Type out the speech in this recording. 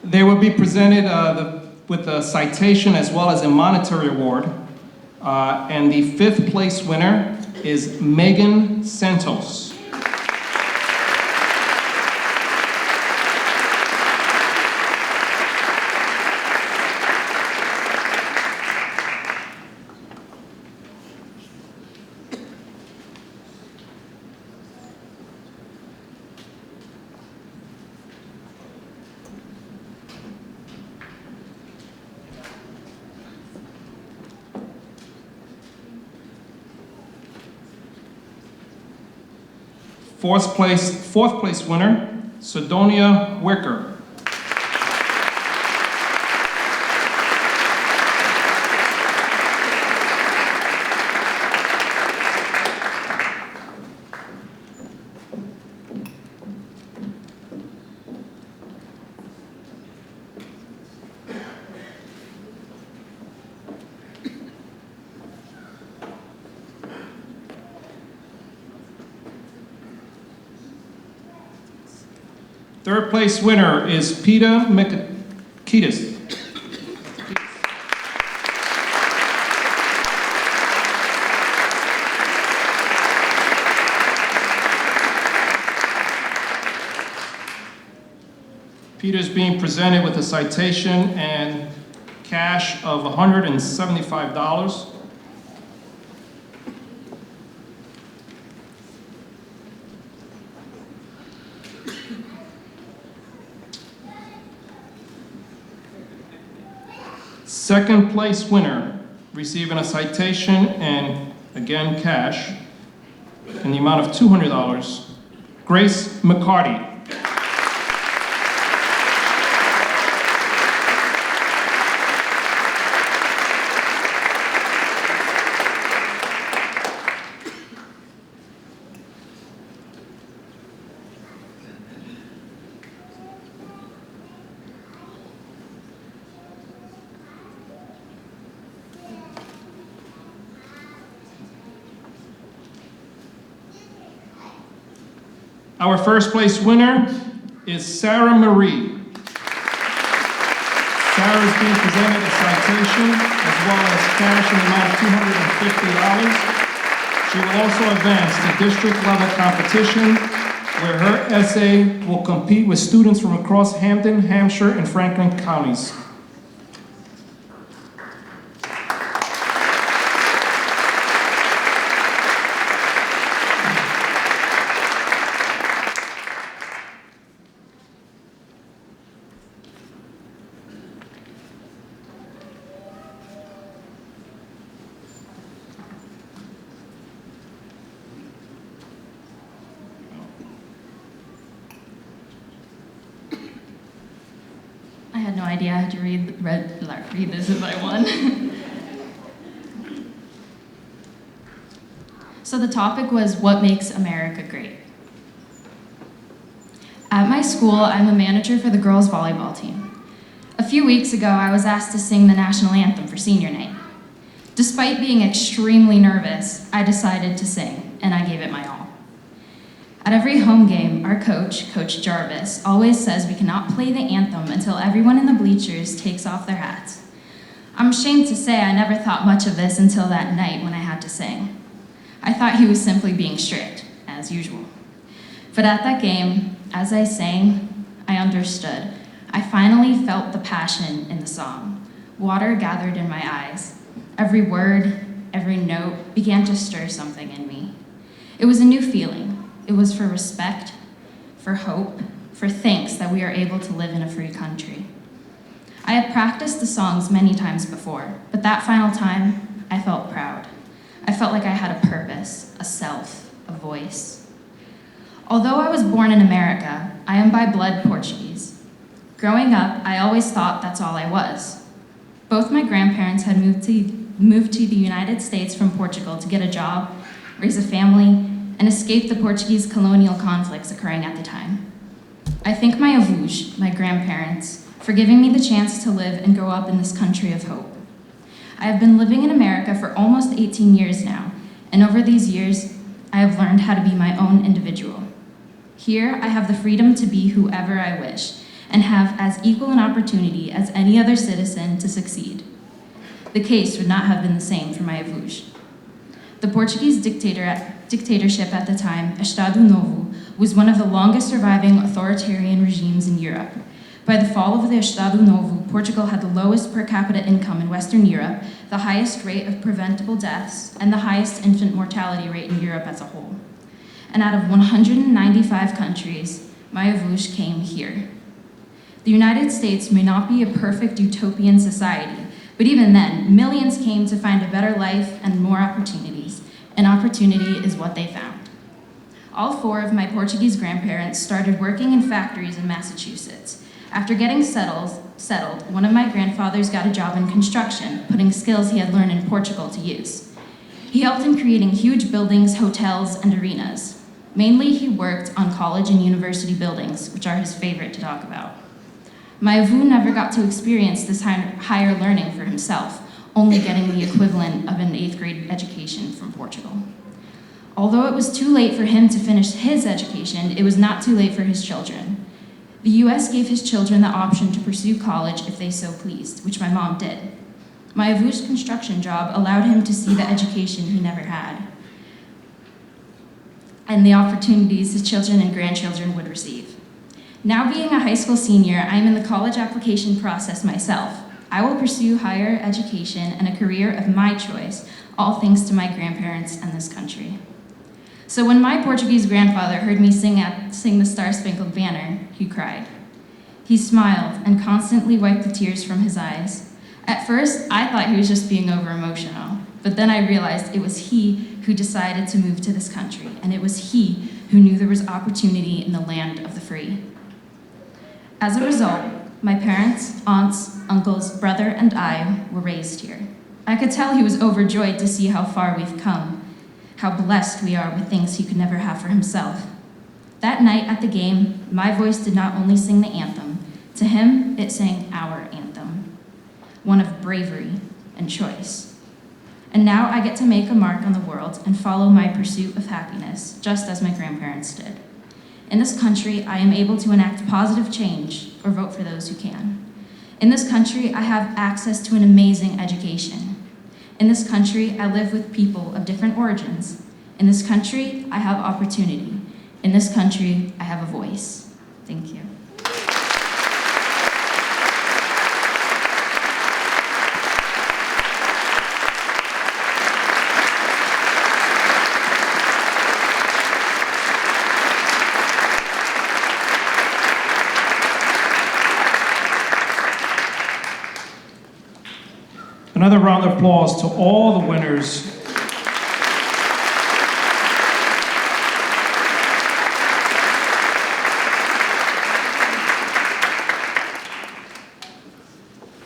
They will be presented with a citation as well as a monetary award. And the 5th place winner is Megan Santos. Fourth place winner, Sidonia Wicker. Third place winner is Peter Mikitis. Peter's being presented with a citation and cash of $175. Second place winner, receiving a citation and, again, cash in the amount of $200, Grace McCarty. Our first place winner is Sarah Marie. Sarah is being presented a citation as well as cash in the amount of $250. She will also advance to district level competition where her essay will compete with students from across Hampden, Hampshire, and Franklin counties. I had no idea I had to read this if I won. So the topic was, what makes America great? At my school, I'm the manager for the girls' volleyball team. A few weeks ago, I was asked to sing the national anthem for senior night. Despite being extremely nervous, I decided to sing, and I gave it my all. At every home game, our coach, Coach Jarvis, always says we cannot play the anthem until everyone in the bleachers takes off their hats. I'm ashamed to say I never thought much of this until that night when I had to sing. I thought he was simply being strict, as usual. But at that game, as I sang, I understood. I finally felt the passion in the song. Water gathered in my eyes. Every word, every note began to stir something in me. It was a new feeling. It was for respect, for hope, for thanks that we are able to live in a free country. I had practiced the songs many times before, but that final time, I felt proud. I felt like I had a purpose, a self, a voice. Although I was born in America, I am by blood Portuguese. Growing up, I always thought that's all I was. Both my grandparents had moved to the United States from Portugal to get a job, raise a family, and escape the Portuguese colonial conflicts occurring at the time. I thank my avós, my grandparents, for giving me the chance to live and grow up in this country of hope. I have been living in America for almost 18 years now, and over these years, I have learned how to be my own individual. Here, I have the freedom to be whoever I wish, and have as equal an opportunity as any other citizen to succeed. The case would not have been the same for Mayavush. The Portuguese dictatorship at the time, Estado Novo, was one of the longest surviving authoritarian regimes in Europe. By the fall of the Estado Novo, Portugal had the lowest per capita income in Western Europe, the highest rate of preventable deaths, and the highest infant mortality rate in Europe as a whole. And out of 195 countries, Mayavush came here. The United States may not be a perfect utopian society, but even then, millions came to find a better life and more opportunities, and opportunity is what they found. All four of my Portuguese grandparents started working in factories in Massachusetts. After getting settled, one of my grandfathers got a job in construction, putting skills he had learned in Portugal to use. He helped in creating huge buildings, hotels, and arenas. Mainly, he worked on college and university buildings, which are his favorite to talk about. My avou never got to experience this higher learning for himself, only getting the equivalent of an 8th grade education from Portugal. Although it was too late for him to finish his education, it was not too late for his children. The US gave his children the option to pursue college if they so pleased, which my mom did. My avou's construction job allowed him to see the education he never had, and the opportunities his children and grandchildren would receive. Now being a high school senior, I am in the college application process myself. I will pursue higher education and a career of my choice, all thanks to my grandparents and this country. So when my Portuguese grandfather heard me sing the Star Spangled Banner, he cried. He smiled and constantly wiped the tears from his eyes. At first, I thought he was just being over-emotional, but then I realized it was he who decided to move to this country, and it was he who knew there was opportunity in the land of the free. As a result, my parents, aunts, uncles, brother, and I were raised here. I could tell he was overjoyed to see how far we've come, how blessed we are with things he could never have for himself. That night at the game, my voice did not only sing the anthem. To him, it sang our anthem, one of bravery and choice. And now I get to make a mark on the world and follow my pursuit of happiness, just as my grandparents did. In this country, I am able to enact positive change or vote for those who can. In this country, I have access to an amazing education. In this country, I live with people of different origins. In this country, I have opportunity. In this country, I have a voice. Thank you. Another round of applause to all the winners